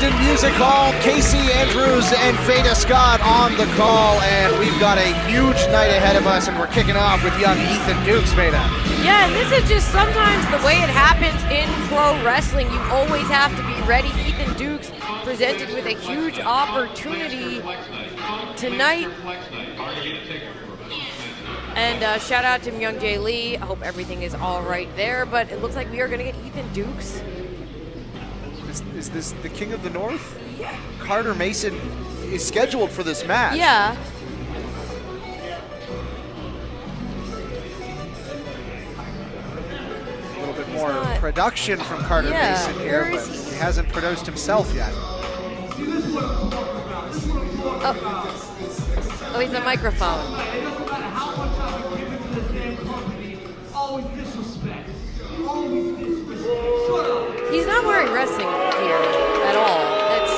London Music Hall. Casey Andrews and Veda Scott on the call, and we've got a huge night ahead of us, and we're kicking off with young Ethan Dukes, Veda. Yeah, and this is just sometimes the way it happens in pro wrestling. You always have to be ready. Ethan Dukes presented with a huge opportunity tonight. And shout out to Myung Jae Lee. I hope everything is all right there, but it looks like we are going to get Ethan Dukes. Is this the King of the North? Yeah. Carter Mason is scheduled for this match. Yeah. A little bit more production from Carter Mason here, but he hasn't produced himself yet. Oh, he's a microphone. He's not wearing wrestling gear at all. That's.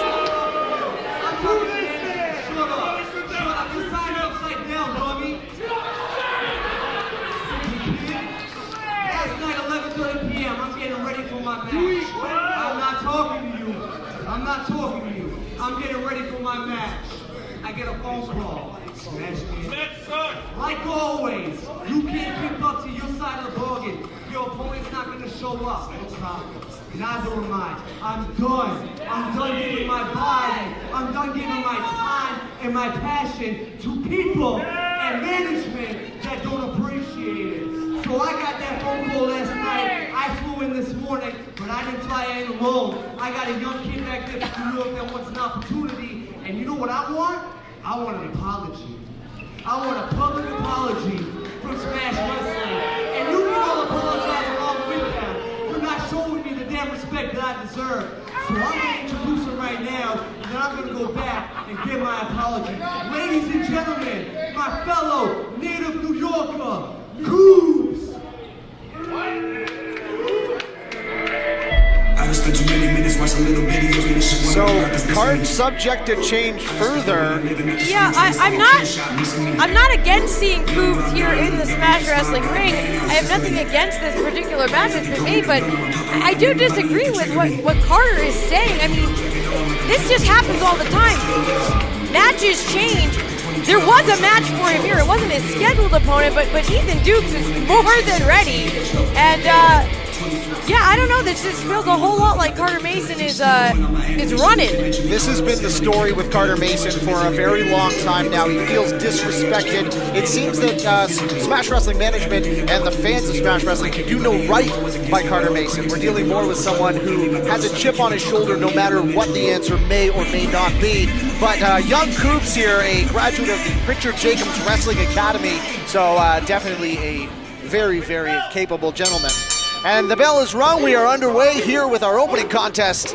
Last night, 11:30 p.m. I'm getting ready for my match. I'm not talking to you. I'm not talking to you. I'm getting ready for my match. I get a phone call. Smash me. Like always, you can't keep up to your side of the bargain. Your opponent's not going to show up. No problem. Neither am I. I'm done. I'm done giving my body. I'm done giving my time and my passion to people and management that don't appreciate it. So I got that phone call last night. I flew in this morning, but I didn't fly in alone. I got a young kid back there from New York that wants an opportunity. And you know what I want? I want an apology. I want a public apology from Smash Wrestling. And you can all apologize along with them for not showing me the damn respect that I deserve. So I'm going to introduce him right now, and then I'm going to go back and give my apology. Ladies and gentlemen, my fellow native New Yorker, Coobs. So, card subject to change further. Yeah, I'm not against seeing Coobs here in the Smash Wrestling ring. I have nothing against this particular match that's been made, but I do disagree with what Carter is saying. I mean, this just happens all the time. Matches change. There was a match for him here. It wasn't his scheduled opponent, but Ethan Dukes is more than ready. And yeah, I don't know. This just feels a whole lot like Carter Mason is running. This has been the story with Carter Mason for a very long time now. He feels disrespected. It seems that Smash Wrestling management and the fans of Smash Wrestling do no right by Carter Mason. We're dealing more with someone who has a chip on his shoulder no matter what the answer may or may not be. But young Coobs here, a graduate of the Richard Jacobs Wrestling Academy, so definitely a very, very capable gentleman. And the bell is rung. We are underway here with our opening contest.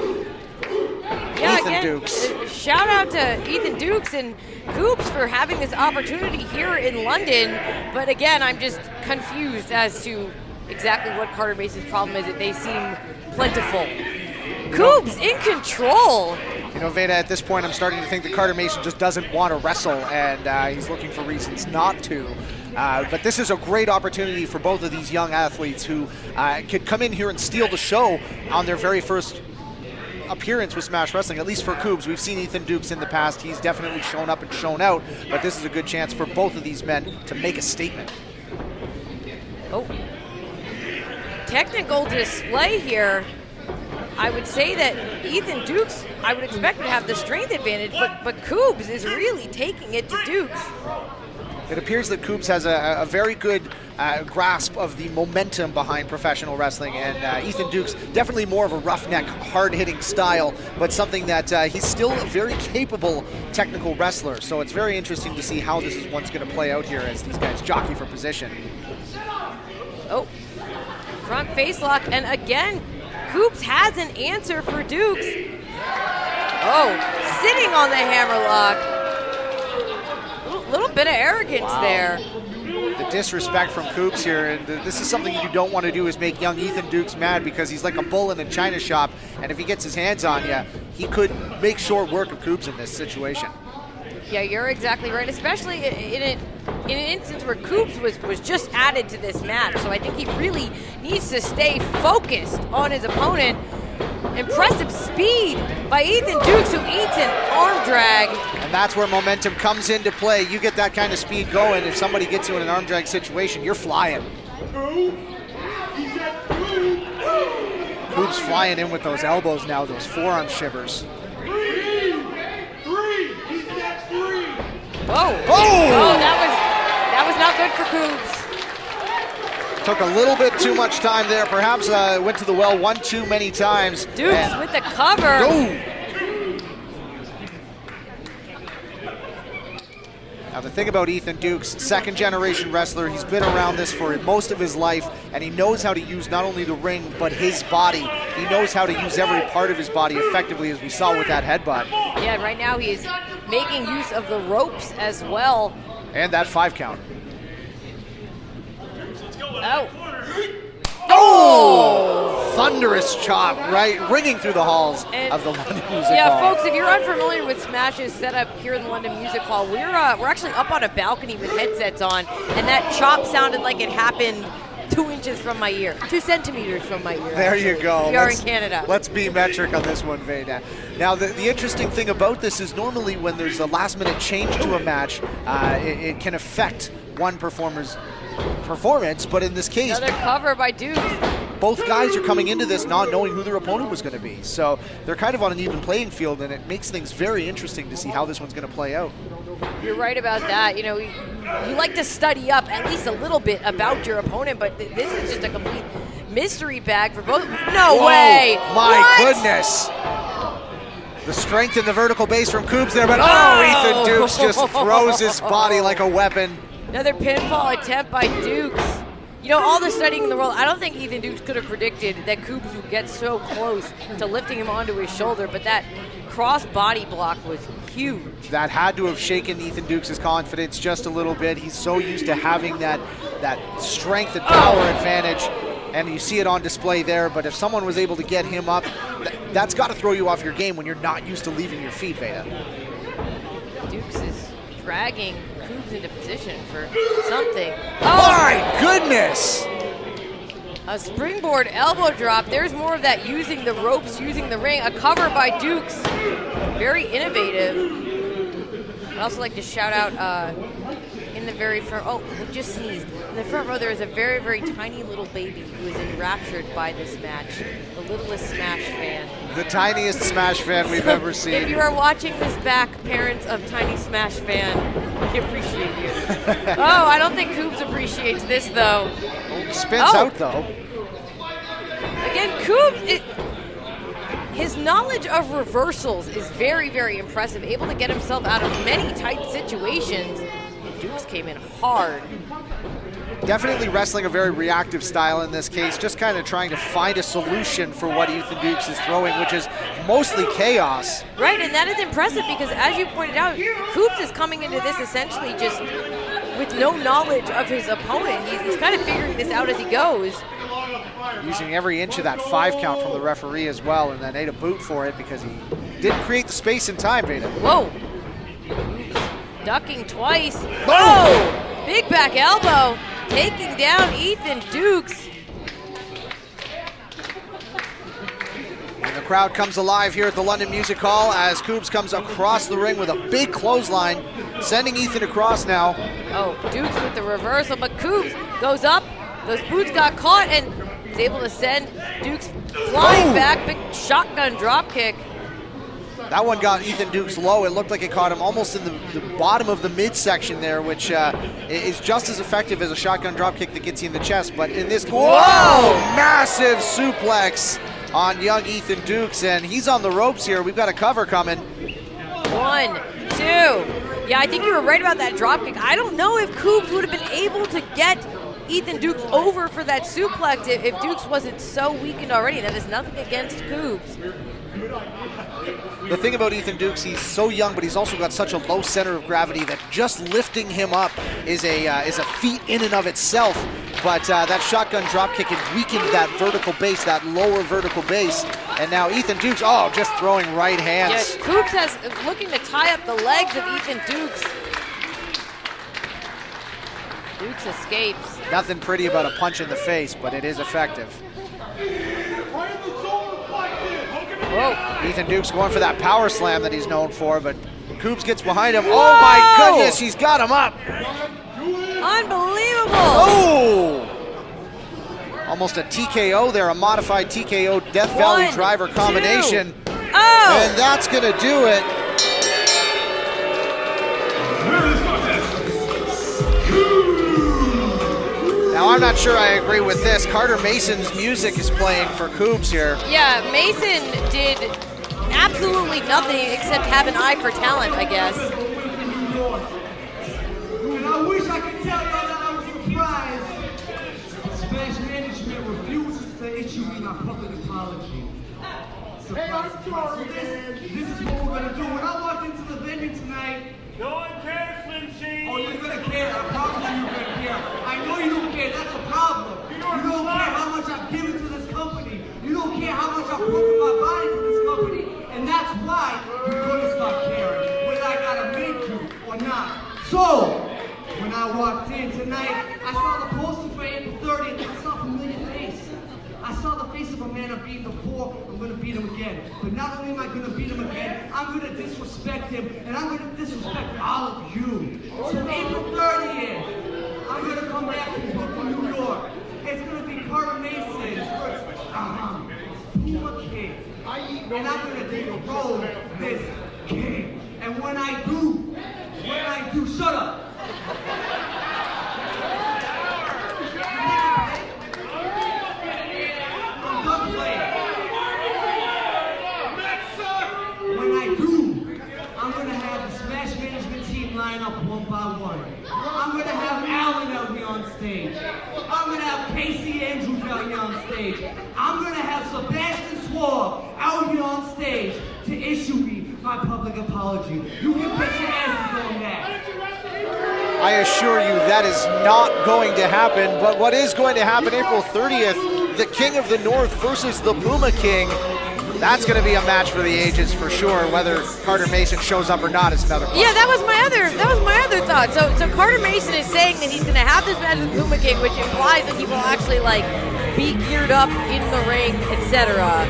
Yeah, Ethan Dukes. Shout out to Ethan Dukes and Coobs for having this opportunity here in London. But again, I'm just confused as to exactly what Carter Mason's problem is. They seem plentiful. Coobs in control. You know, Veda, at this point, I'm starting to think that Carter Mason just doesn't want to wrestle, and he's looking for reasons not to. But this is a great opportunity for both of these young athletes who could come in here and steal the show on their very first appearance with Smash Wrestling, at least for Coobs. We've seen Ethan Dukes in the past. He's definitely shown up and shown out, but this is a good chance for both of these men to make a statement. Oh. Technical display here. I would say that Ethan Dukes, I would expect to have the strength advantage, but Coobs is really taking it to Dukes. It appears that Coobs has a very good grasp of the momentum behind professional wrestling, and Ethan Dukes definitely more of a roughneck, hard-hitting style, but something that he's still a very capable technical wrestler. So it's very interesting to see how this is once going to play out here as these guys jockey for position. Oh, front face lock, and again, Coobs has an answer for Dukes. Oh, sitting on the hammerlock. Little bit of arrogance there. The disrespect from Coobs here, and this is something you don't want to do, is make young Ethan Dukes mad, because he's like a bull in a china shop, and if he gets his hands on you, he could make short work of Coobs in this situation. Yeah, you're exactly right, especially in an instance where Coobs was just added to this match. So I think he really needs to stay focused on his opponent. impressive speed by Ethan Dukes, who eats an arm drag. And that's where momentum comes into play. You get that kind of speed going. If somebody gets you in an arm drag situation, you're flying. Coop's flying in with those elbows now, those forearm shivers. Whoa. Oh, that was not good for Coops. Took a little bit too much time there. Perhaps went to the well one too many times. Dukes with the cover. Go. Now the thing about Ethan Dukes, second generation wrestler, he's been around this for most of his life, and he knows how to use not only the ring, but his body. He knows how to use every part of his body effectively, as we saw with that headbutt. Yeah, right now he is making use of the ropes as well. And that 5 count. Oh! Thunderous chop, right? Ringing through the halls of the London Music Hall. Yeah, folks, if you're unfamiliar with Smash's setup here in the London Music Hall, we're actually up on a balcony with headsets on, and that chop sounded like it happened 2 inches from my ear, 2 centimeters from my ear. There you go. We are in Canada. Let's be metric on this one, Veda. Now, the interesting thing about this is normally when there's a last-minute change to a match, it can affect one performer's performance, but in this case, another cover by Dukes. Both guys are coming into this not knowing who their opponent was going to be. So they're kind of on an even playing field, and it makes things very interesting to see how this one's going to play out. You're right about that. You know, you like to study up at least a little bit about your opponent, but this is just a complete mystery bag for both. No Whoa, way! My goodness! The strength in the vertical base from Coops there, but Ethan Dukes just throws his body like a weapon. Another pinfall attempt by Dukes. You know, all the studying in the world, I don't think Ethan Dukes could have predicted that Coops would get so close to lifting him onto his shoulder, but that cross body block was huge. That had to have shaken Ethan Dukes' confidence just a little bit. He's so used to having that strength and power advantage, and you see it on display there, but if someone was able to get him up, that's got to throw you off your game when you're not used to leaving your feet, Veda. Dukes is dragging Coops into position for something. My goodness! A springboard elbow drop. There's more of that using the ropes, using the ring. A cover by Dukes. Very innovative. I'd also like to shout out in the very front, who just sneezed. In the front row, there is a very, very tiny little baby who is enraptured by this match. The littlest Smash fan. The tiniest Smash fan we've ever seen. If you are watching this back, parents of Tiny Smash fan, we appreciate you. I don't think Coops appreciates this, though. Spins out, though. Again, Coops, his knowledge of reversals is very, very impressive. Able to get himself out of many tight situations. Dukes came in hard. Definitely wrestling a very reactive style in this case, just kind of trying to find a solution for what Ethan Dukes is throwing, which is mostly chaos. Right, and that is impressive because, as you pointed out, Coops is coming into this essentially just with no knowledge of his opponent. He's kind of figuring this out as he goes. Using every inch of that 5 count from the referee as well, and then ate a boot for it because he didn't create the space in time, Veda. Whoa. Ducking twice. Oh! Big back elbow. Taking down Ethan Dukes. And the crowd comes alive here at the London Music Hall as Coops comes across the ring with a big clothesline, sending Ethan across now. Dukes with the reversal, but Coops goes up. Those boots got caught and is able to send Dukes flying back. Big shotgun drop kick. That one got Ethan Dukes low. It looked like it caught him almost in the bottom of the midsection there, which is just as effective as a shotgun dropkick that gets you in the chest. But in this, massive suplex on young Ethan Dukes, and he's on the ropes here. We've got a cover coming. 1, 2. Yeah, I think you were right about that dropkick. I don't know if Coops would have been able to get Ethan Dukes over for that suplex if Dukes wasn't so weakened already. That is nothing against Coops. The thing about Ethan Dukes, he's so young, but he's also got such a low center of gravity that just lifting him up is a feat in and of itself. But that shotgun dropkick had weakened that vertical base, that lower vertical base. And now Ethan Dukes, just throwing right hands. Yes, Coops is looking to tie up the legs of Ethan Dukes. Dukes escapes. Nothing pretty about a punch in the face, but it is effective. Whoa. Ethan Duke's going for that power slam that he's known for, but Coops gets behind him. Whoa! Oh my goodness, he's got him up. Unbelievable. Oh! Almost a TKO there, a modified TKO Death Valley driver combination. Oh! And that's going to do it. Now, I'm not sure I agree with this. Carter Mason's music is playing for Coops here. Yeah, Mason did absolutely nothing except have an eye for talent, I guess. And I wish I could tell y'all that I was surprised. Smash Management refuses to issue me my public apology. Surprise. So this is what we're gonna do. When I walked into the venue tonight, No one cares, Slim Shady. oh, you're gonna care. I promise you, you're gonna care. I know you don't care. That's a problem. You don't care how much I've given to this company. You don't care how much I've broken my body to this company, and that's why you're gonna start caring, whether I gotta make you or not. So, when I walked in tonight, I saw the poster for April 30th. I saw a familiar face. I saw the face of a man I'm beating the poor. I'm gonna beat him again. But not only am I gonna beat him again, I'm gonna disrespect him, and I'm gonna disrespect all of you. So April 30th, I'm gonna come back from Brooklyn, New York. It's gonna be Carter Mason versus Puma King. And I'm gonna dethrone this king. And when I do, shut up. I'm done playing. When I do, I'm gonna have the Smash Management team line up one by one. I'm gonna have Alan out here on stage. I'm gonna have Casey Andrews out here on stage. I'm gonna have Sebastian Swarb out here on stage to issue me my public apology. You can bet your asses on that. I assure you that is not going to happen, but what is going to happen April 30th, the King of the North versus the Puma King. That's going to be a match for the ages for sure. Whether Carter Mason shows up or not is another question. Yeah, that was my other thought. So Carter Mason is saying that he's going to have this match with Puma King, which implies that he will actually like be geared up in the ring, etc.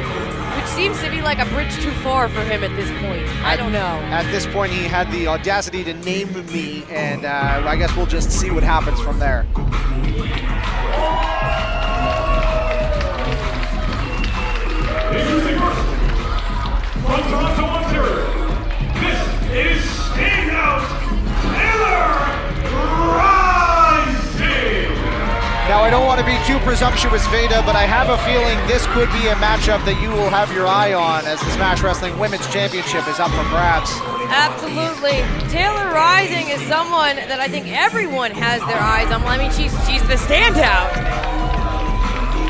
Which seems to be like a bridge too far for him at this point. I don't know. At this point, he had the audacity to name me, and I guess we'll just see what happens from there. Introducing first, from Toronto, Ontario, this is Standout Taylor Rising. Now, I don't want to be too presumptuous, Veda, but I have a feeling this could be a matchup that you will have your eye on as the Smash Wrestling Women's Championship is up for grabs. Absolutely. Taylor Rising is someone that I think everyone has their eyes on. I mean, she's the standout.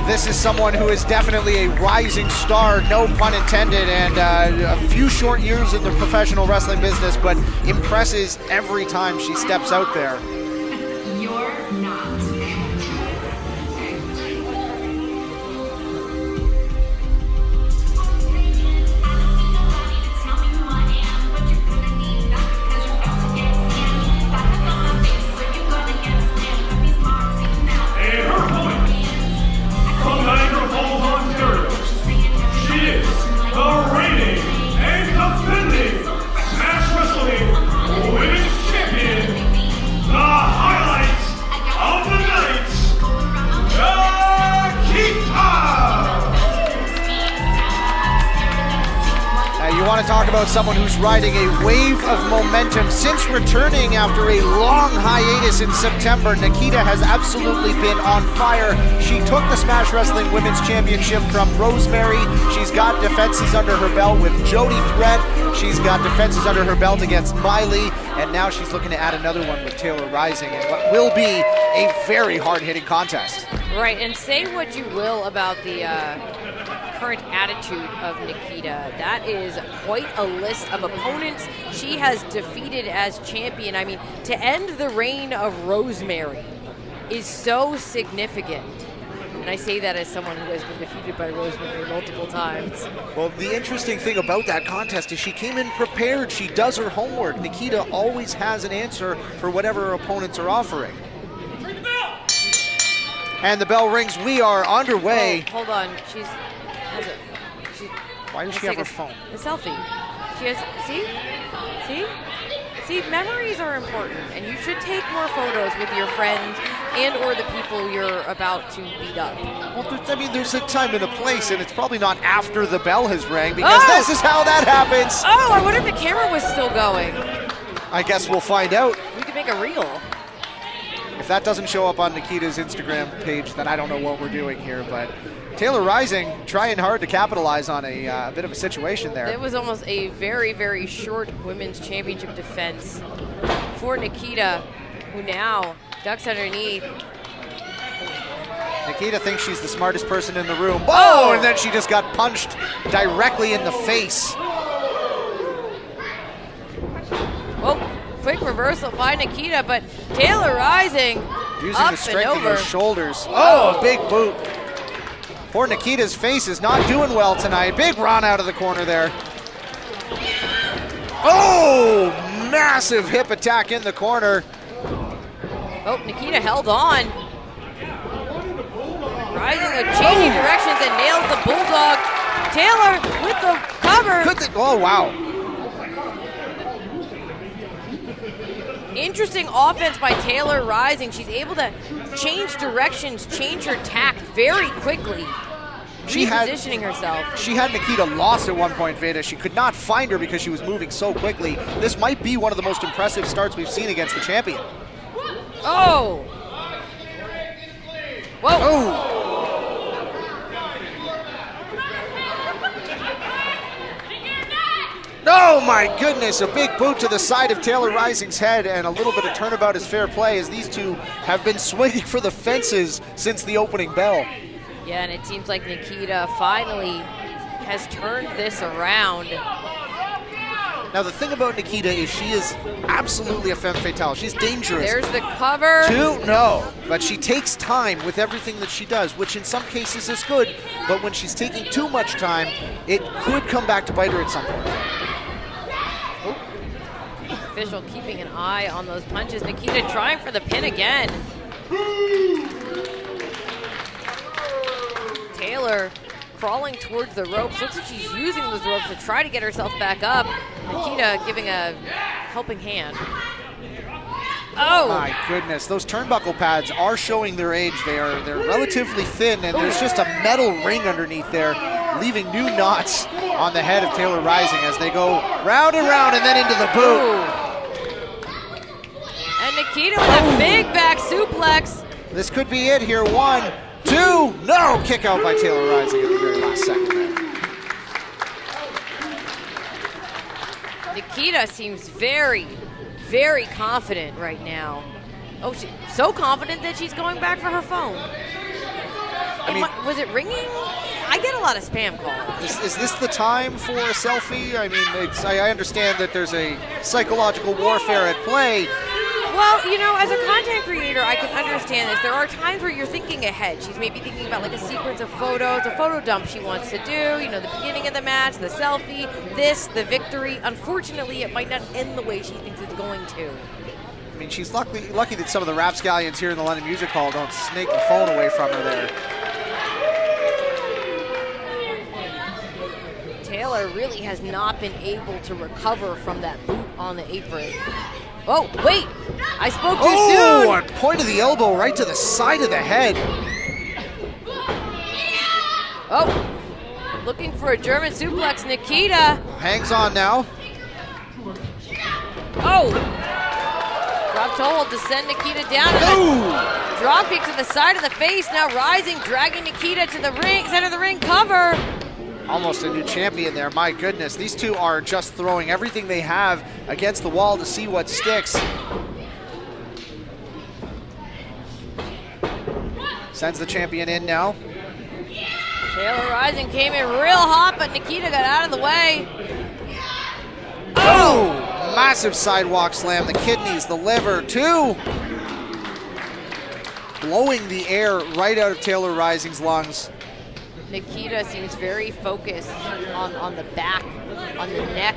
This is someone who is definitely a rising star, no pun intended, and a few short years in the professional wrestling business, but impresses every time she steps out there. You're not. You want to talk about someone who's riding a wave of momentum since returning after a long hiatus in September. Nikita has absolutely been on fire. She took the Smash Wrestling Women's Championship from Rosemary. She's got defenses under her belt with Jody Threat. She's got defenses under her belt against Miley, and now she's looking to add another one with Taylor Rising in what will be a very hard-hitting contest. Right, and say what you will about the current attitude of Nikita. That is quite a list of opponents she has defeated as champion. I mean, to end the reign of Rosemary is so significant. And I say that as someone who has been defeated by Rosemary multiple times. Well, the interesting thing about that contest is she came in prepared. She does her homework. Nikita always has an answer for whatever her opponents are offering. And the bell rings. We are underway. Oh, hold on. Why does she have her phone? A selfie. She has, See, memories are important, and you should take more photos with your friends and or the people you're about to beat up. Well, there's a time and a place, and it's probably not after the bell has rang, because this is how that happens. Oh, I wonder if the camera was still going. I guess we'll find out. We could make a reel. If that doesn't show up on Nikita's Instagram page, then I don't know what we're doing here, but Taylor Rising trying hard to capitalize on a bit of a situation there. It was almost a very, very short women's championship defense for Nikita, who now ducks underneath. Nikita thinks she's the smartest person in the room. Oh, and then she just got punched directly in the face. Well, quick reversal by Nikita, but Taylor Rising using up the strength and of over. her shoulders. Oh, a big boot. Poor Nikita's face is not doing well tonight. Big run out of the corner there. Oh, massive hip attack in the corner. Oh, Nikita held on. Rising with changing directions and nails the Bulldog. Taylor with the cover. Oh, wow. Interesting offense by Taylor Rising. She's able to change directions, change her tack very quickly. Repositioning herself. She had Nikita lost at one point, Veda. She could not find her because she was moving so quickly. This might be one of the most impressive starts we've seen against the champion. Oh. Whoa. Oh. Oh my goodness, a big boot to the side of Taylor Rising's head, and a little bit of turnabout is fair play, as these two have been swinging for the fences since the opening bell. Yeah, and it seems like Nikita finally has turned this around. Now the thing about Nikita is she is absolutely a femme fatale. She's dangerous. There's the cover. No, but she takes time with everything that she does, which in some cases is good, but when she's taking too much time, it could come back to bite her at some point. Official keeping an eye on those punches. Nikita trying for the pin again. Taylor crawling towards the ropes. Looks like she's using those ropes to try to get herself back up. Nikita giving a helping hand. Oh! My goodness, those turnbuckle pads are showing their age. They're relatively thin, and there's just a metal ring underneath there, leaving new knots on the head of Taylor Rising as they go round and round and then into the boot. Ooh. And Nikita with a big back suplex. This could be it here. 1, 2, no! Kick out by Taylor Rising at the very last second there. Nikita seems very, very confident right now. Oh, she's so confident that she's going back for her phone. Was it ringing? I get a lot of spam calls. Is this the time for a selfie? I mean, I understand that there's a psychological warfare at play. Well, you know, as a content creator, I can understand this. There are times where you're thinking ahead. She's maybe thinking about like a sequence of photos, a photo dump she wants to do, you know, the beginning of the match, the selfie, the victory. Unfortunately, it might not end the way she thinks it's going to. I mean, she's lucky that some of the rapscallions here in the London Music Hall don't snake the phone away from her there. Taylor really has not been able to recover from that boot on the apron. Oh, wait, I spoke too soon. Oh, a point of the elbow right to the side of the head. Oh, looking for a German suplex, Nikita. Hangs on now. Oh, drop toe hold to send Nikita down. Oh. Drop kick to the side of the face, now Rising, dragging Nikita to the ring, center of the ring, cover. Almost a new champion there, my goodness. These two are just throwing everything they have against the wall to see what sticks. Sends the champion in now. Taylor Rising came in real hot, but Nikita got out of the way. Oh! Massive sidewalk slam, the kidneys, the liver, 2. Blowing the air right out of Taylor Rising's lungs. Nikita seems very focused on the back, on the neck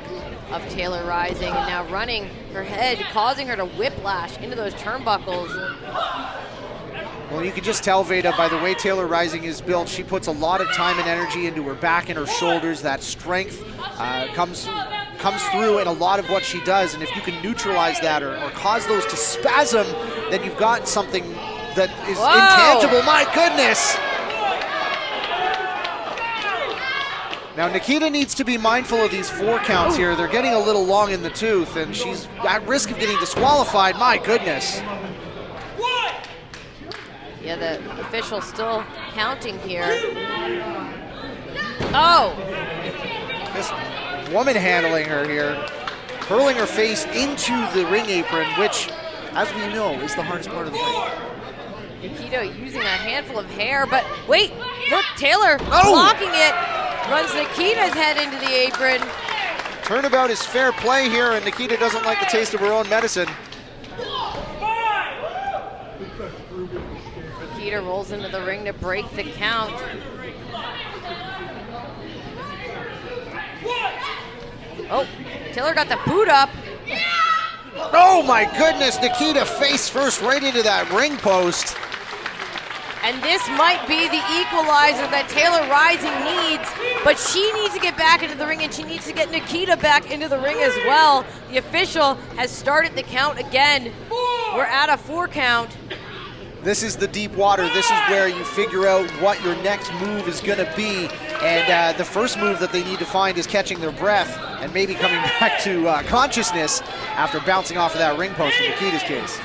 of Taylor Rising, and now running her head, causing her to whiplash into those turnbuckles. Well, you can just tell, Veda, by the way Taylor Rising is built, she puts a lot of time and energy into her back and her shoulders. That strength comes through in a lot of what she does, and if you can neutralize that or cause those to spasm, then you've got something that is intangible. My goodness! Now, Nikita needs to be mindful of these 4 counts here. They're getting a little long in the tooth, and she's at risk of getting disqualified. My goodness. Yeah, the official still counting here. Oh! This woman handling her here, hurling her face into the ring apron, which, as we know, is the hardest part of the ring. Nikita using a handful of hair, but wait, look, Taylor blocking it. Runs Nikita's head into the apron. Turnabout is fair play here, and Nikita doesn't like the taste of her own medicine. Nikita rolls into the ring to break the count. Oh, Taylor got the boot up. Oh my goodness, Nikita face first right into that ring post. And this might be the equalizer that Taylor Rising needs, but she needs to get back into the ring, and she needs to get Nikita back into the ring as well. The official has started the count again. We're at a 4 count. This is the deep water. This is where you figure out what your next move is going to be. And the first move that they need to find is catching their breath and maybe coming back to consciousness after bouncing off of that ring post in Nikita's case.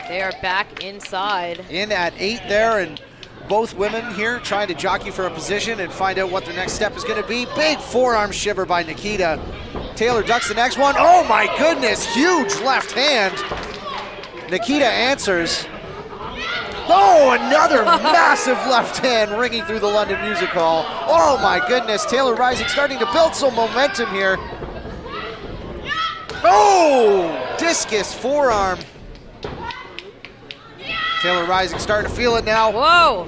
They are back inside. In at 8 there, and both women here trying to jockey for a position and find out what the next step is going to be. Big forearm shiver by Nikita. Taylor ducks the next one. Oh my goodness, huge left hand. Nikita answers. Oh, another massive left hand ringing through the London Music Hall. Oh my goodness, Taylor Rising starting to build some momentum here. Oh, discus forearm. Taylor Rising starting to feel it now. Whoa.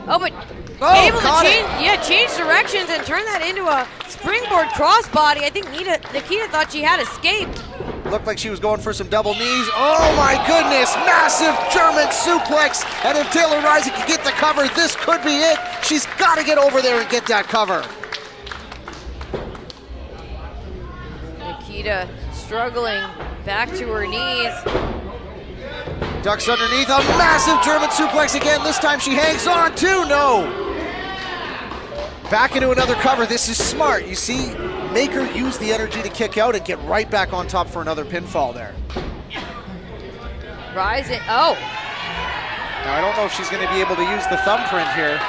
Oh, but able to change directions and turn that into a springboard crossbody. I think Nikita thought she had escaped. Looked like she was going for some double knees. Oh my goodness, massive German suplex. And if Taylor Rising can get the cover, this could be it. She's got to get over there and get that cover. Nikita struggling back to her knees. Ducks underneath, a massive German suplex again. This time she hangs on too, no. Back into another cover, this is smart. You see, make her use the energy to kick out and get right back on top for another pinfall there. Rising, oh. Now I don't know if she's gonna be able to use the thumbprint here.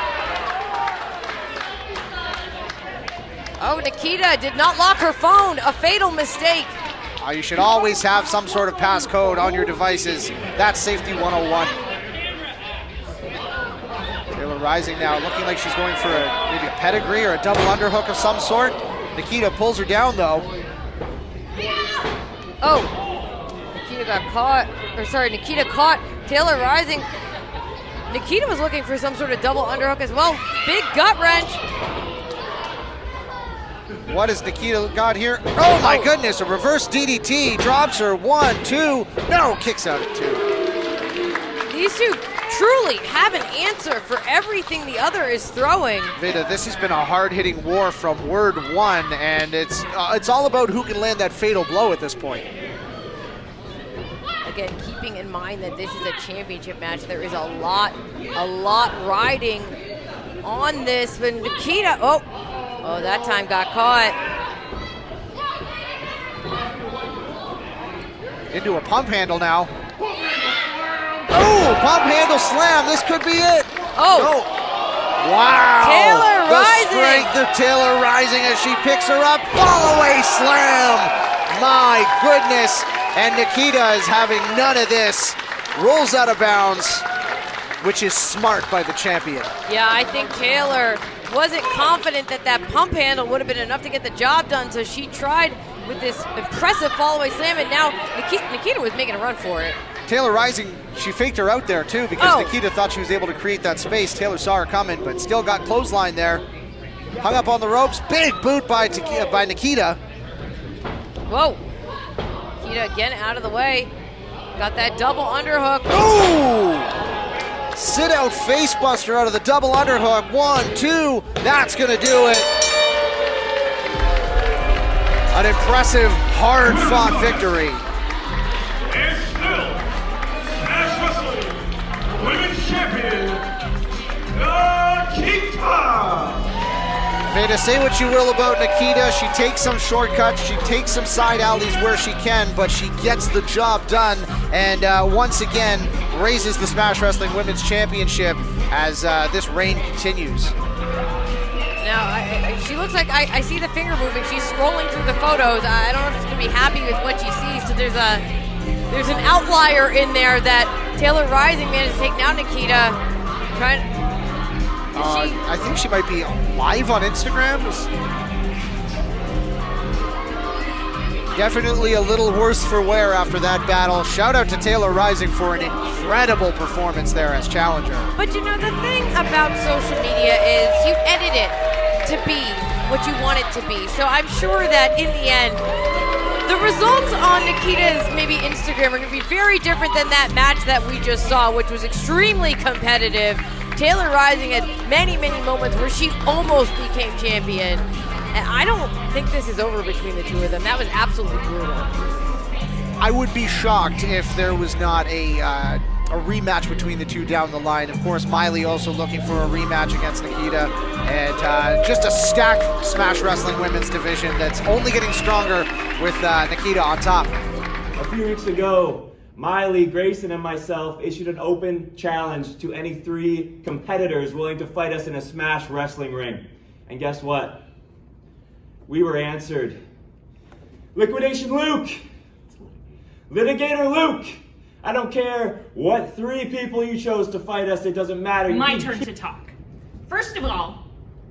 Oh, Nikita did not lock her phone, a fatal mistake. You should always have some sort of passcode on your devices. That's safety 101. Taylor Rising now looking like she's going for maybe a pedigree or a double underhook of some sort. Nikita pulls her down though. Oh, Nikita caught Taylor Rising. Nikita was looking for some sort of double underhook as well. Big gut wrench. What has Nikita got here? Oh my goodness, a reverse DDT, drops her 1, 2, no, kicks out at 2. These two truly have an answer for everything the other is throwing. Veda, this has been a hard-hitting war from word one, and it's all about who can land that fatal blow at this point. Again, keeping in mind that this is a championship match, there is a lot riding on this. But Nikita, oh, that time got caught. Into a pump handle now. Oh, pump handle slam. This could be it. Oh. No. Wow. Taylor Rising. The strength of Taylor Rising as she picks her up. Fall away slam. My goodness. And Nikita is having none of this. Rolls out of bounds, which is smart by the champion. Yeah, I think Taylor wasn't confident that that pump handle would have been enough to get the job done, so she tried with this impressive fall-away slam, and now Nikita was making a run for it. Taylor Rising, she faked her out there too because Nikita thought she was able to create that space. Taylor saw her coming, but still got clothesline there. Hung up on the ropes. Big boot by Nikita. Whoa. Nikita again out of the way. Got that double underhook. Ooh! Sit out facebuster out of the double underhook. 1, 2. That's going to do it. An impressive, hard-fought victory. And still, Smash Wrestling Women's Champion, Nikita! Veda, say what you will about Nikita. She takes some shortcuts, she takes some side alleys where she can, but she gets the job done, and once again raises the Smash Wrestling Women's Championship as this reign continues. Now, she looks like, I see the finger moving. She's scrolling through the photos. I don't know if she's going to be happy with what she sees, because there's an outlier in there that Taylor Rising managed to take down Nikita. I think she might be live on Instagram. Definitely a little worse for wear after that battle. Shout out to Taylor Rising for an incredible performance there as challenger. But you know, the thing about social media is you edit it to be what you want it to be. So I'm sure that in the end, the results on Nikita's maybe Instagram are going to be very different than that match that we just saw, which was extremely competitive. Taylor Rising had many, many moments where she almost became champion. And I don't think this is over between the two of them. That was absolutely brutal. I would be shocked if there was not a rematch between the two down the line. Of course, Miley also looking for a rematch against Nikita. And just a stacked Smash Wrestling Women's division that's only getting stronger with Nikita on top. A few weeks ago, Miley, Grayson, and myself issued an open challenge to any 3 competitors willing to fight us in a Smash Wrestling ring. And guess what? We were answered. Liquidation Luke! Litigator Luke! I don't care what 3 people you chose to fight us, it doesn't matter. My turn to talk. First of all,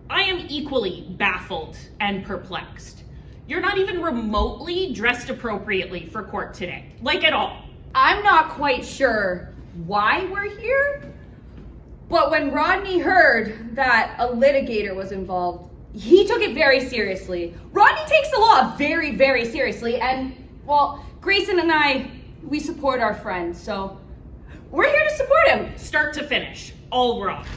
I am equally baffled and perplexed. You're not even remotely dressed appropriately for court today. Like at all. I'm not quite sure why we're here, but when Rodney heard that a litigator was involved, he took it very seriously. Rodney takes the law very, very seriously, and, well, Grayson and I, we support our friend, so we're here to support him. Start to finish. All wrong.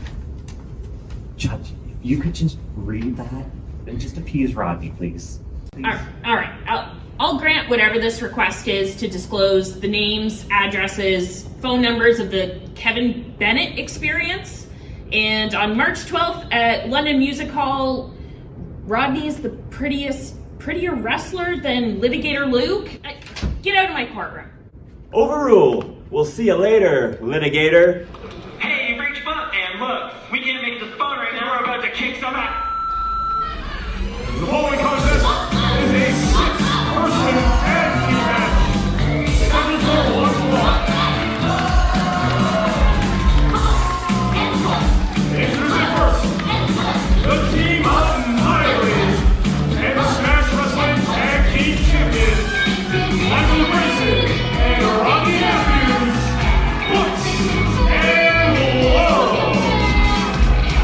Judge, if you could just read that and just appease Rodney, please. All right. I'll grant whatever this request is to disclose the names, addresses, phone numbers of the Kevin Bennett experience. And on March 12th at London Music Hall, Rodney is the prettier wrestler than Litigator Luke. Get out of my courtroom. Overruled. We'll see you later, Litigator. Hey, you reached up, and look, we can't make this fun right now. We're about to kick some ass. The following contest is a 6-person tag team match. Scheduled for 1 fall. Introducing first, the team of Miley and the Smash Wrestling Tag Team Champions, Michael Grayson and Rodney Matthews, Books and Love.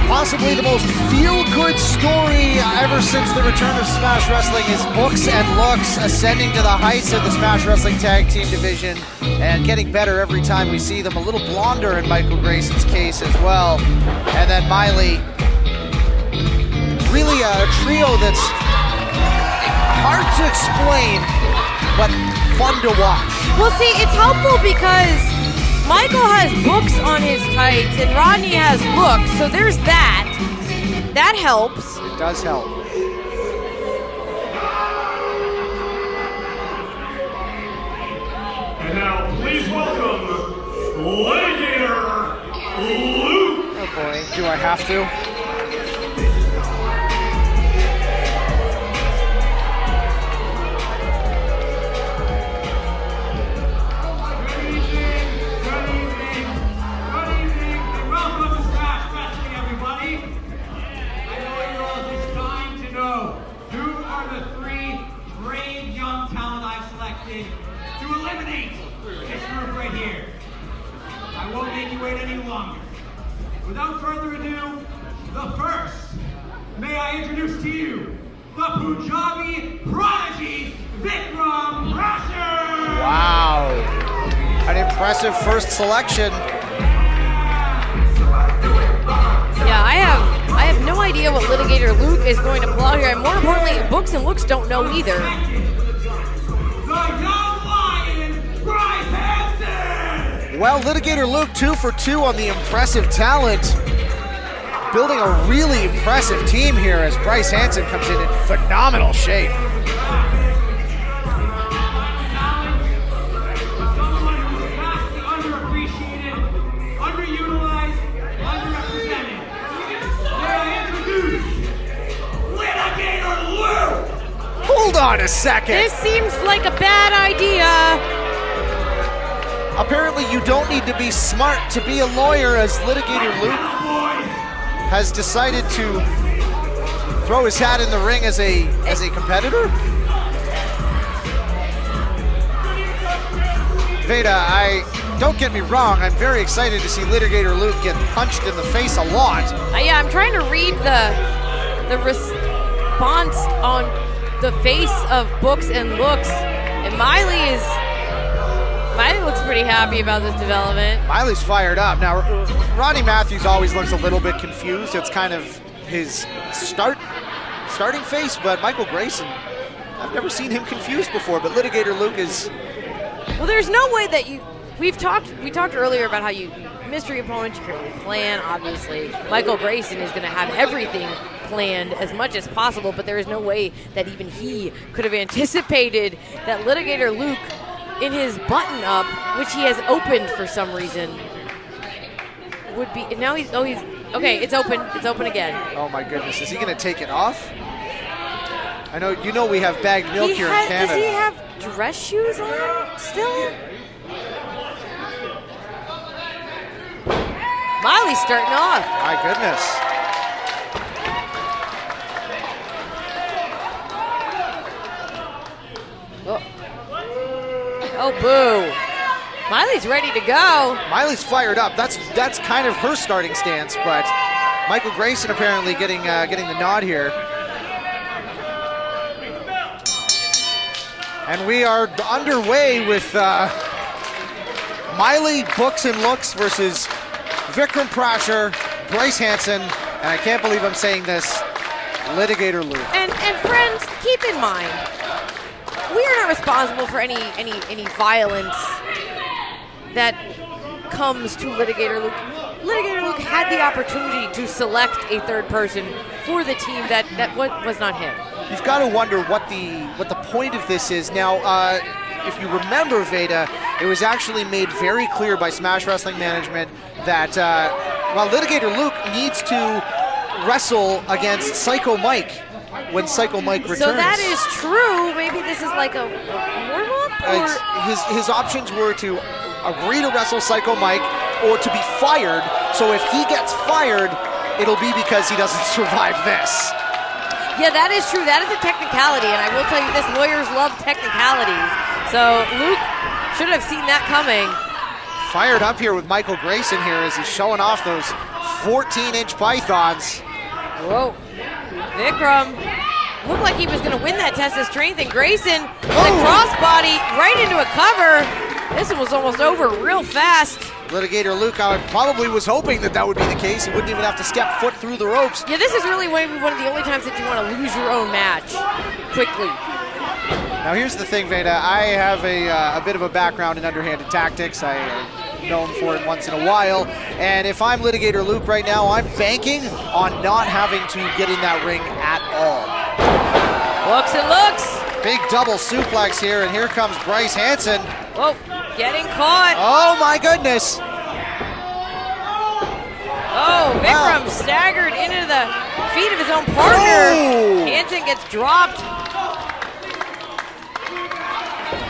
Possibly the most feel-good story ever since the return of Smash Wrestling is Books and Looks ascending to the heights of the Smash Wrestling Tag Team division and getting better every time we see them. A little blonder in Michael Grayson's case as well. And then Miley, really a trio that's hard to explain, but fun to watch. Well, see, it's helpful because Michael has Books on his tights and Rodney has Looks, so there's that. That helps. It does help. And now, please welcome Litigator Luke. Oh boy, do I have to? To eliminate this group right here. I won't make you wait any longer. Without further ado, the first, may I introduce to you the Punjabi prodigy, Vikram Rasher! Wow. An impressive first selection. Yeah, I have no idea what Litigator Luke is going to pull out here, and more importantly, Books and Looks don't know either. Well, Litigator Luke 2 for 2 on the impressive talent. Building a really impressive team here as Bryce Hanson comes in phenomenal shape. Someone who's vastly underappreciated, underutilized, underrepresented. May I introduce Litigator Luke! Hold on a second. This seems like a bad idea. Apparently you don't need to be smart to be a lawyer, as Litigator Luke has decided to throw his hat in the ring as a competitor. Veda, don't get me wrong, I'm very excited to see Litigator Luke get punched in the face a lot. Yeah, I'm trying to read the response on the face of Books and Looks, and Miley looks pretty happy about this development. Miley's fired up. Now, Ronnie Matthews always looks a little bit confused. It's kind of his starting face, but Michael Grayson, I've never seen him confused before, but Litigator Luke is... Well, there's no way that we talked earlier about how mystery opponents, you can really plan, obviously. Michael Grayson is going to have everything planned as much as possible, but there is no way that even he could have anticipated that Litigator Luke, in his button-up, which he has opened for some reason, would be... Now he's... Okay, it's open. It's open again. Oh, my goodness. Is he going to take it off? I know, we have bagged milk here in Canada. Does he have dress shoes on still? Miley's starting off. My goodness. Oh, boo. Miley's ready to go. Miley's fired up. That's kind of her starting stance, but Michael Grayson apparently getting the nod here. And we are underway with Miley, Books and Looks versus Vikram Prasher, Bryce Hanson, and I can't believe I'm saying this, Litigator Luke. And friends, keep in mind, we are not responsible for any violence that comes to Litigator Luke. Litigator Luke had the opportunity to select a third person for the team that was not him. You've got to wonder what the point of this is. Now, if you remember, Veda, it was actually made very clear by Smash Wrestling Management that while Litigator Luke needs to wrestle against Psycho Mike when Psycho Mike returns. So that is true. Maybe this is like a warm-up? His options were to agree to wrestle Psycho Mike or to be fired. So if he gets fired, it'll be because he doesn't survive this. Yeah, that is true. That is a technicality, and I will tell you this, lawyers love technicalities. So Luke should have seen that coming. Fired up here with Michael Grayson here as he's showing off those 14-inch pythons. Whoa. Vikram looked like he was going to win that test of strength, and Grayson with a crossbody right into a cover. This one was almost over real fast. Litigator Luke probably was hoping that would be the case. He wouldn't even have to step foot through the ropes. Yeah, this is really maybe one of the only times that you want to lose your own match quickly. Now here's the thing, Veda. I have a bit of a background in underhanded tactics. I'm known for it once in a while. And if I'm Litigator Luke right now, I'm banking on not having to get in that ring at all. Looks and looks. Big double suplex here, and here comes Bryce Hanson. Whoa, getting caught. Oh my goodness. Oh, Vikram staggered into the feet of his own partner. Oh. Hanson gets dropped.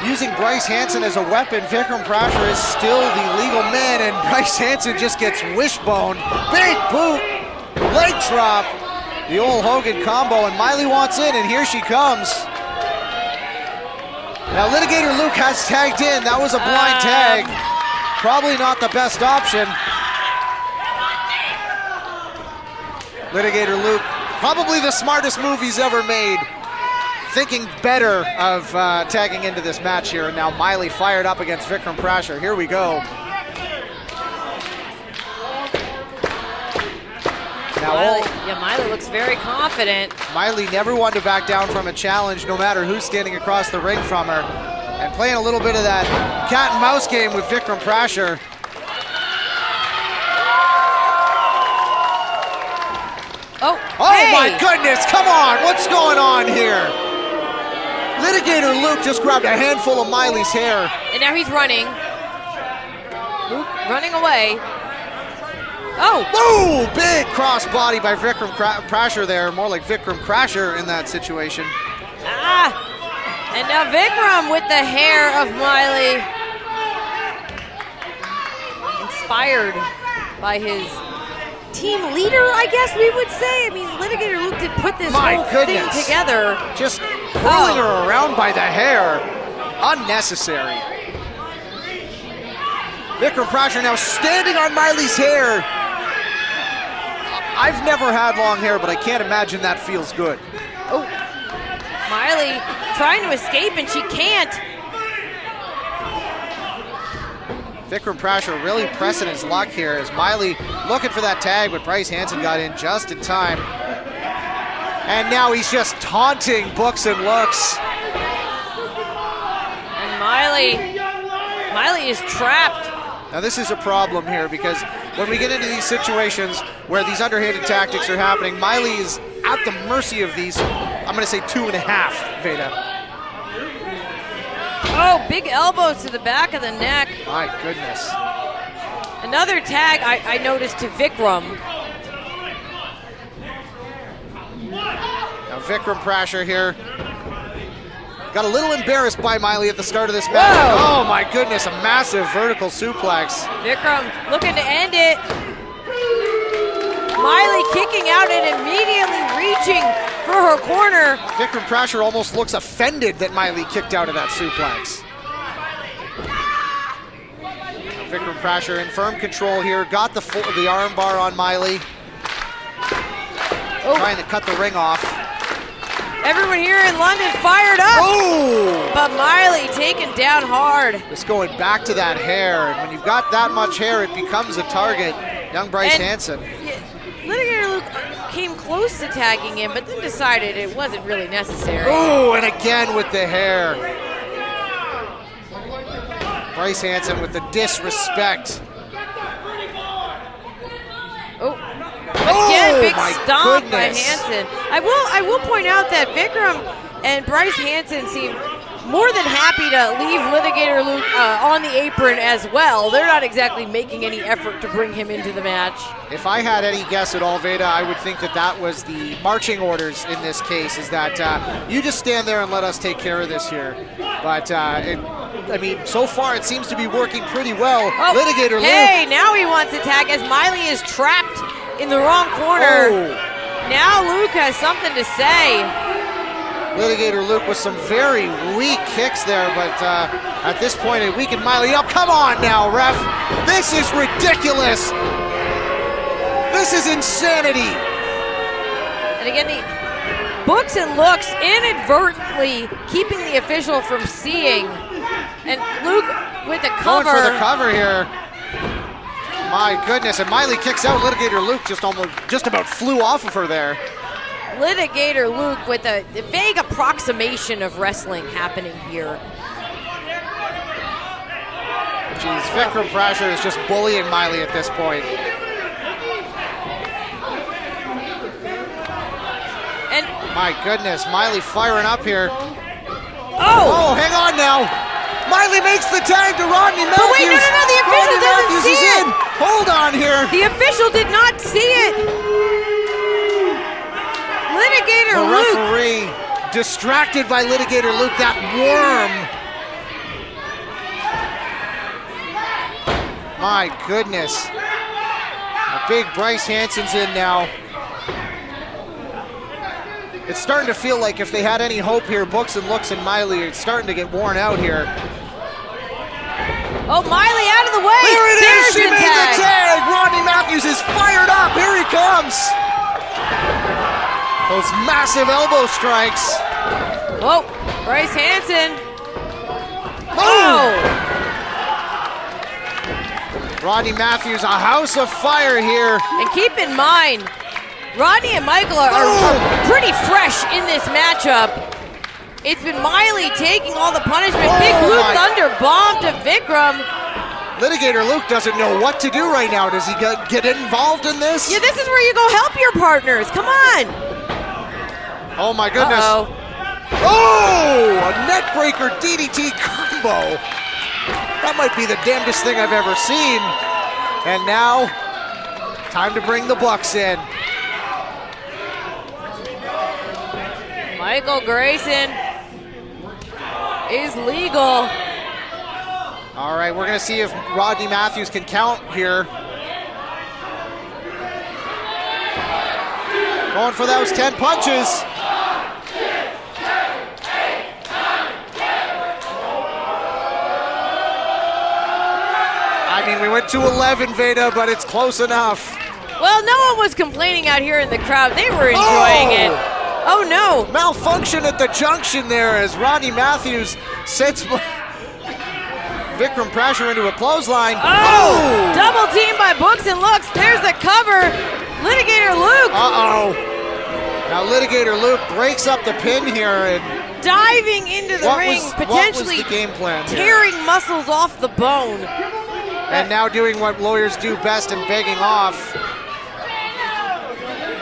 Using Bryce Hanson as a weapon, Vikram Prasher is still the legal man, and Bryce Hanson just gets wishbone. Big boot, leg drop, the old Hogan combo, and Miley wants in, and here she comes. Now Litigator Luke has tagged in. That was a blind tag. Probably not the best option. Litigator Luke, probably the smartest move he's ever made. thinking better of tagging into this match here. And now Miley fired up against Vikram Prasher. Here we go. Now, Miley looks very confident. Miley never wanted to back down from a challenge, no matter who's standing across the ring from her. And playing a little bit of that cat and mouse game with Vikram Prasher. Oh, hey. My goodness, come on, what's going on here? Litigator Luke just grabbed a handful of Miley's hair. And now he's running. Luke running away. Oh! Ooh, big cross body by Vikram Prasher there. More like Vikram Crasher in that situation. And now Vikram with the hair of Miley. Inspired by his team leader, I guess we would say. I mean, Litigator Luke did put this whole thing together. Just pulling her around by the hair. Unnecessary. Vikram Prasher now standing on Miley's hair. I've never had long hair, but I can't imagine that feels good. Oh, Miley trying to escape, and she can't. Vikram Prasher really pressing his luck here as Miley looking for that tag, but Bryce Hanson got in just in time. And now he's just taunting Books and Looks. And Miley is trapped. Now this is a problem here because when we get into these situations where these underhanded tactics are happening, Miley is at the mercy of these, I'm going to say 2.5, Veda. Oh, big elbows to the back of the neck. My goodness. Another tag I noticed to Vikram. Now Vikram Prasher here. Got a little embarrassed by Miley at the start of this match. Whoa. Oh my goodness, a massive vertical suplex. Vikram looking to end it. Miley kicking out and immediately reaching for her corner. Vikram Prasher almost looks offended that Miley kicked out of that suplex. Vikram Prasher in firm control here. Got the arm bar on Miley. Trying to cut the ring off. Everyone here in London fired up. Oh! But Miley taken down hard. Just going back to that hair. And when you've got that much hair, it becomes a target. Young Bryce Hanson. Litigator Luke came close to tagging him, but then decided it wasn't really necessary. Oh, and again with the hair. Bryce Hanson with the disrespect. Again, big stomp by goodness. Hanson. I will point out that Vikram and Bryce Hanson seem more than happy to leave Litigator Luke on the apron as well. They're not exactly making any effort to bring him into the match. If I had any guess at all, Veda, I would think that was the marching orders in this case, is that you just stand there and let us take care of this here. But, I mean, so far it seems to be working pretty well. Litigator Luke. Hey, now he wants to tag as Miley is trapped in the wrong corner. Now Luke has something to say. Litigator Luke with some very weak kicks there, but at this point it weakened Miley up. Come on now, ref. This is ridiculous. This is insanity. And again, the Books and Looks inadvertently keeping the official from seeing. And Luke with the cover. Going for the cover here. My goodness, and Miley kicks out. Litigator Luke just about flew off of her there. Litigator Luke with a vague approximation of wrestling happening here. Jeez, Vikram Prasher is just bullying Miley at this point. And my goodness, Miley firing up here. Oh, hang on now. Miley makes the tag to Rodney Matthews. But wait, no, the official Rodney doesn't Matthews see is it. in. Hold on here. The official did not see it. Litigator The Luke. referee distracted by Litigator Luke, that worm. My goodness. A big Bryce Hanson's in now. It's starting to feel like if they had any hope here, Books and Looks and Miley are starting to get worn out here. Oh, Miley out of the way. There it is. She There's made the tag. Rodney Matthews is fired up. Here he comes. Those massive elbow strikes. Oh, Bryce Hansen. Oh! Rodney Matthews, a house of fire here. And keep in mind, Rodney and Michael are pretty fresh in this matchup. It's been Miley taking all the punishment. Big Blue Thunder bomb to Vikram. Litigator Luke doesn't know what to do right now. Does he get involved in this? Yeah, this is where you go help your partners. Come on. Oh my goodness. Uh-oh. Oh, a neckbreaker DDT combo. That might be the damnedest thing I've ever seen. And now, time to bring the Bucks in. Michael Grayson is legal. All right, we're gonna see if Rodney Matthews can count here. Going for those 10 punches. I mean, we went to 11, Veda, but it's close enough. Well, no one was complaining out here in the crowd. They were enjoying it. Oh no! Malfunction at the junction there as Rodney Matthews sets Vikram Prasher into a clothesline. Oh! Double team by Books and Looks. There's the cover. Litigator Luke. Uh-oh. Now Litigator Luke breaks up the pin here and diving into the ring, potentially what was the game plan here? tearing muscles off the bone. And now doing what lawyers do best and begging off.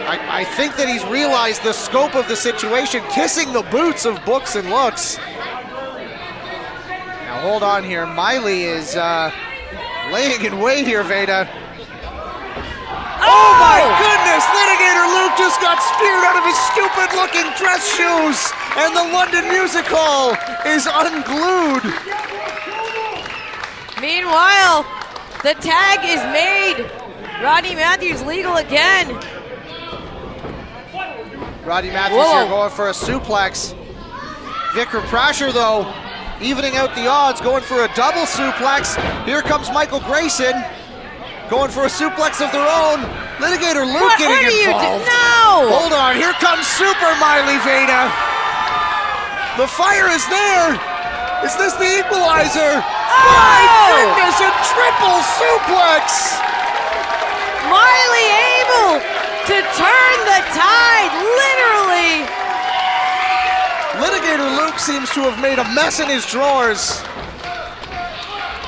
I think that he's realized the scope of the situation, kissing the boots of Books and Looks. Now hold on here. Miley is laying in wait here, Veda. Oh my goodness! Litigator Luke just got speared out of his stupid-looking dress shoes, and the London Music Hall is unglued. Meanwhile, the tag is made. Rodney Matthews legal again. Rodney Matthews here going for a suplex. Vikram Prasher, though, evening out the odds, going for a double suplex. Here comes Michael Grayson, going for a suplex of their own. Litigator Luke getting involved. No! Hold on, here comes Super Miley Veda. The fire is there. Is this the equalizer? Oh! My goodness, a triple suplex! Miley able to turn the tide, literally. Litigator Luke seems to have made a mess in his drawers.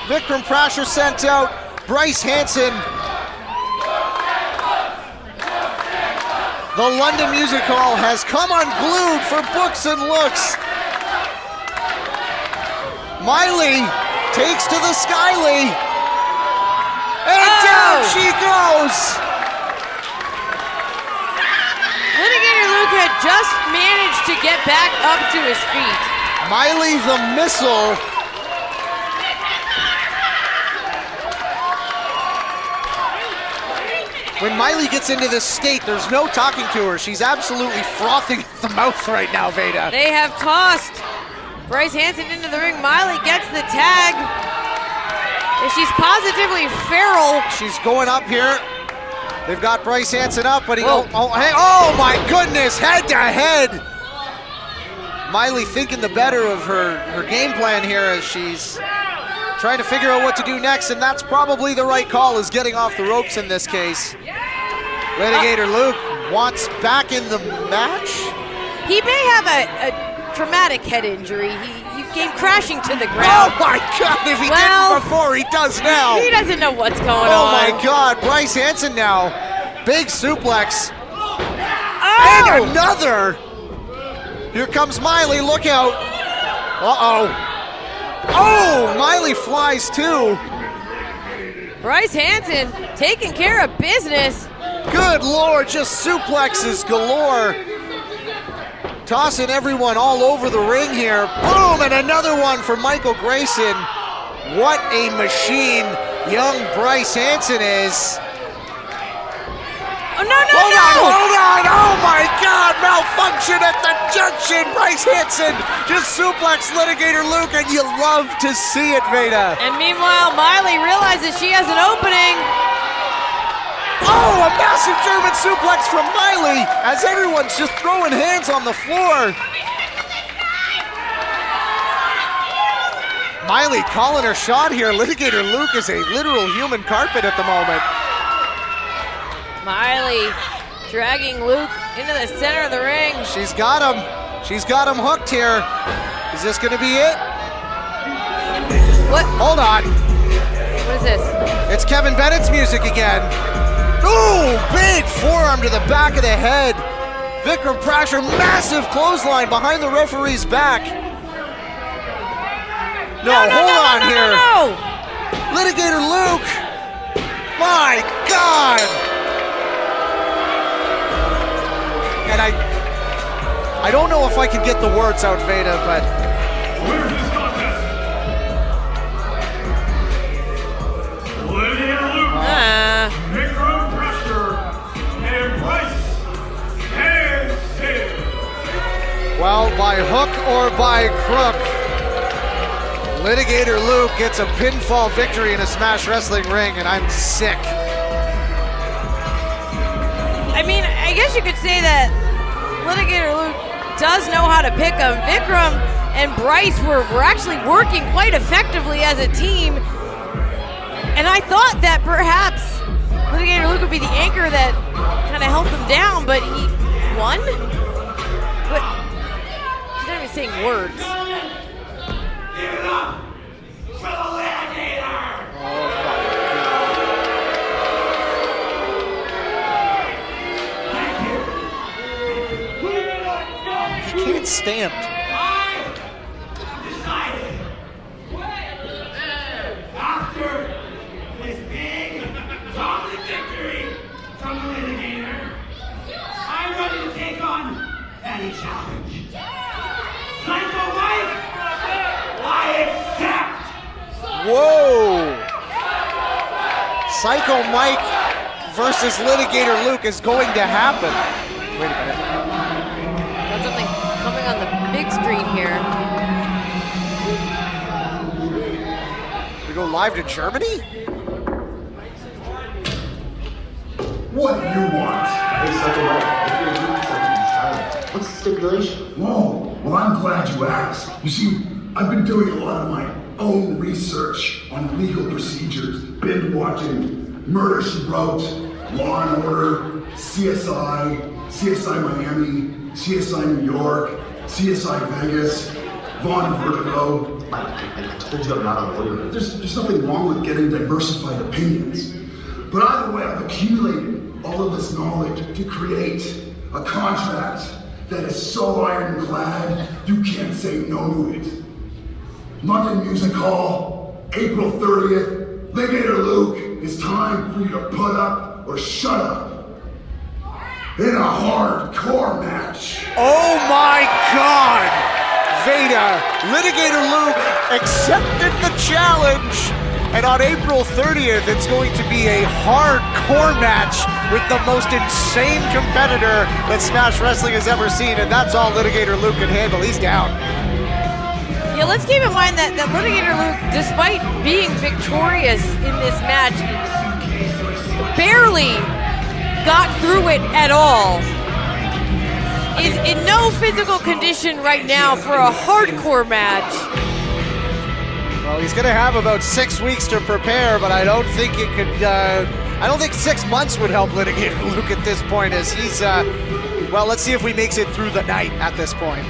Vikram Prasher sent out. Bryce Hansen. The London Music Hall has come unglued for Books and Looks. Miley takes to the Skyly. And down she goes. Litigator Luke had just managed to get back up to his feet. Miley the Missile. When Miley gets into this state, there's no talking to her. She's absolutely frothing at the mouth right now, Veda. They have tossed Bryce Hansen into the ring. Miley gets the tag. And she's positively feral. She's going up here. They've got Bryce Hansen up, but oh my goodness, head to head. Miley thinking the better of her game plan here as she's trying to figure out what to do next, and that's probably the right call, is getting off the ropes in this case. Litigator Luke wants back in the match. He may have a traumatic head injury. He came crashing to the ground. Oh my God, if he didn't before, he does now. He doesn't know what's going on. Oh my God, Bryce Hansen now. Big suplex. Oh! And another. Here comes Miley, look out. Uh-oh. Oh, Miley flies too. Bryce Hansen taking care of business. Good Lord, just suplexes galore. Tossing everyone all over the ring here. Boom, and another one for Michael Grayson. What a machine young Bryce Hansen is. Oh, no. Hold on. Oh my God, malfunction at the junction. Bryce Hansen just suplex Litigator Luke, and you love to see it, Veda. And meanwhile, Miley realizes she has an opening. Oh, a German suplex from Miley as everyone's just throwing hands on the floor. Miley calling her shot here. Litigator Luke is a literal human carpet at the moment. Miley dragging Luke into the center of the ring. She's got him. She's got him hooked here. Is this going to be it? What? Hold on. What is this? It's Kevin Bennett's music again. Ooh, big forearm to the back of the head. Vikram Prasher, massive clothesline behind the referee's back. No, hold on here. No. Litigator Luke. My God. And I don't know if I can get the words out, Veda, but Where's this contest? Lydia Luke, Vikram Prasher, and Bryce Hansen. well, by hook or by crook, Litigator Luke gets a pinfall victory in a Smash Wrestling ring, and I'm sick. I mean, I guess you could say that Litigator Luke does know how to pick him. Vikram and Bryce were actually working quite effectively as a team. And I thought that perhaps Litigator Luke would be the anchor that kind of held them down, but he won? But he's not even saying words. Give it up for the Litigator. He can't stand. I decided after this big dominant victory from the Litigator, I'm ready to take on any challenge. Psycho Mike, I accept. Whoa! Psycho Mike versus Litigator Luke is going to happen. Wait a minute. Got something coming on the big screen here. We go live to Germany? What do you want? Hey, Psycho Mike, if you're doing something challenge, what's the stipulation? Whoa, well, I'm glad you asked. You see, I've been doing a lot of my own research on legal procedures, binge watching Murder, She Wrote, Law and Order, CSI, CSI Miami, CSI New York, CSI Vegas, Vaughn Vertigo. Mike, I told you I'm not a lawyer. There's nothing wrong with getting diversified opinions. But either way, I've accumulated all of this knowledge to create a contract that is so ironclad you can't say no to it. London Music Hall, April 30th. Litigator Luke, it's time for you to put up or shut up in a hardcore match. Oh my God! Veda, Litigator Luke accepted the challenge, and on April 30th, it's going to be a hardcore match with the most insane competitor that Smash Wrestling has ever seen, and that's all Litigator Luke can handle. He's down. Yeah, let's keep in mind that Litigator Luke, despite being victorious in this match, barely got through it at all. Is in no physical condition right now for a hardcore match. Well, he's going to have about 6 weeks to prepare, but I don't think it could. I don't think 6 months would help Litigator Luke at this point. As he's, well, let's see if he makes it through the night at this point.